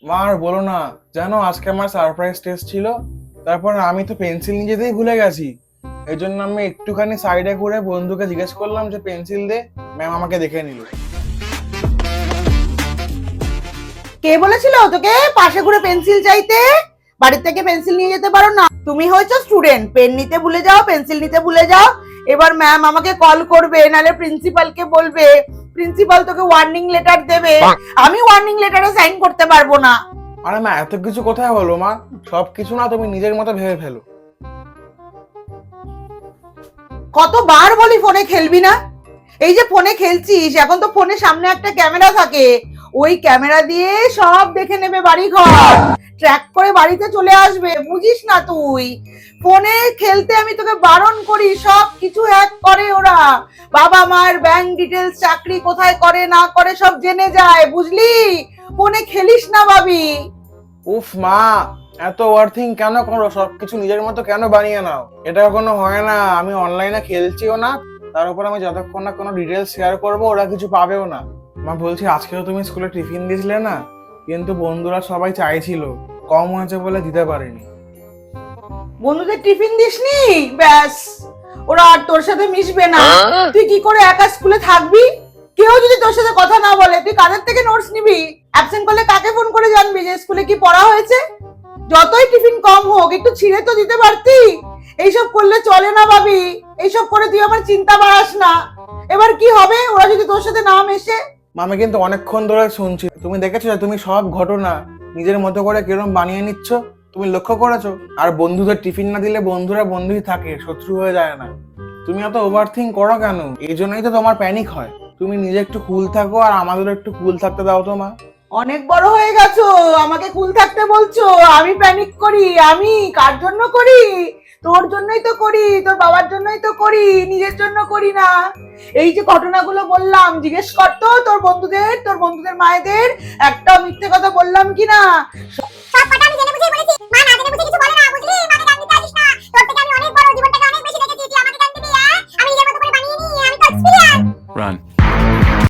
মা আর বলো না, জানো আজকে আমার সারপ্রাইজ টেস্ট ছিল। তারপর আমি তো পেন্সিল নিয়ে যেতেই ভুলে গেছি। এই জন্য আমি একটুখানি সাইডে করে বন্ধুকে জিজ্ঞেস করলাম যে পেন্সিল দে, ম্যাম আমাকে দেখে নিল। কে বলেছিল তোকে পাশে ঘুরে পেন্সিল চাইতে? বাড়ি থেকে পেন্সিল নিয়ে যেতে পারো না? তুমি হয়তো স্টুডেন্ট, পেন নিতে ভুলে যাও, পেন্সিল নিতে ভুলে যাও। এবার ম্যাম আমাকে কল করবে, নালে প্রিন্সিপালকে বলবে, প্রিন্সিপাল তোকে ওয়ার্নিং লেটার দেবে। আমি ওয়ার্নিং লেটারে সাইন করতে পারবো না। আরে মা, এত কিছু কোথায় বলো মা, সব কিছু না তুমি নিজের মতো ভেবে ফেলো। কতবার বলি ফোনে খেলবি না? এই যে ফোনে খেলছিস, এখন তো ফোনের সামনে একটা ক্যামেরা থাকে, ওই ক্যামেরা দিয়ে সব দেখে নেবে বাড়ি ঘর, ট্র্যাক করে বাড়িতে চলে আসবে। বুঝিস না তুই? ফোনে খেলতে আমি তোকে বারণ করি, সব কিছু হ্যাক করে ওরা। বাবা মায়ের ব্যাংক ডিটেলস, চাকরি কোথায় করে না করে সব জেনে যায়, বুঝলি? ফোনে খেলিস না ভাবি। উফ মা, এত ওভারথিং কেন করো? সবকিছু নিজের মতো কেন বানিয়ে নাও? এটা কখনো হয় না। আমি অনলাইনে খেলছিও না, তার উপর আমি যতক্ষণ না কোনো ডিটেলস শেয়ার করবো ওরা কিছু পাবেও না। মা বলছি, আজকেও তুমি স্কুলে টিফিন দিয়েছিলে না, কিন্তু বন্ধুরা সবাই চাইছিল, কম হয়েছে বলে দিতে পারিনি। বন্ধুদের টিফিন দিসনি? ব্যাস, ওরা আর তোর সাথে মিশবে না। তুই কি করে একা স্কুলে থাকবি? কেউ যদি তোর সাথে কথা না বলে, তুই কাদের থেকে নোটস নিবি? অ্যাবসেন্ট করলে কাকে ফোন করে জানবি যে স্কুলে কি পড়া হয়েছে? যতই টিফিন কম হোক, একটু ছিঁড়ে তো দিতে পারতি। এইসব করলে চলে না ভাবি। এইসব করে তুই আমার চিন্তা বাড়াস না। এবার কি হবে ওরা যদি তোর সাথে না মেশে? আমি কিন্তু অনেকক্ষণ ধরে শুনছি, তুমি দেখেছো যে তুমি সব ঘটনা নিজের মতো করে কিরকম বানিয়ে নিচ্ছ? তুমি লক্ষ্য করেছো? আর বন্ধুদের টিফিন না দিলে বন্ধুরা বন্ধুই থাকে, শত্রু হয়ে যায় না। তুমি এত ওভারথিংক করো কেন? এই জন্যই তো তোমার প্যানিক হয়। তুমি নিজে একটু কুল থাকো, আর আমাদের একটু কুল থাকতে দাও তো মা। অনেক বড় হয়ে গেছো, আমাকে কুল থাকতে বলছো? আমি প্যানিক করি? আমি কার জন্য করি? তোর জন্যই তো করি, তোর বাবার জন্যই তো করি, নিজের জন্য করি না। এই যে ঘটনাগুলো বললাম, জিজ্ঞেস কর তো তোর বন্ধুদের, তোর বন্ধুদের মায়েদের, একটা মিথ্যে কথা বললাম কিনা। সব কথা আমি জেনে বুঝে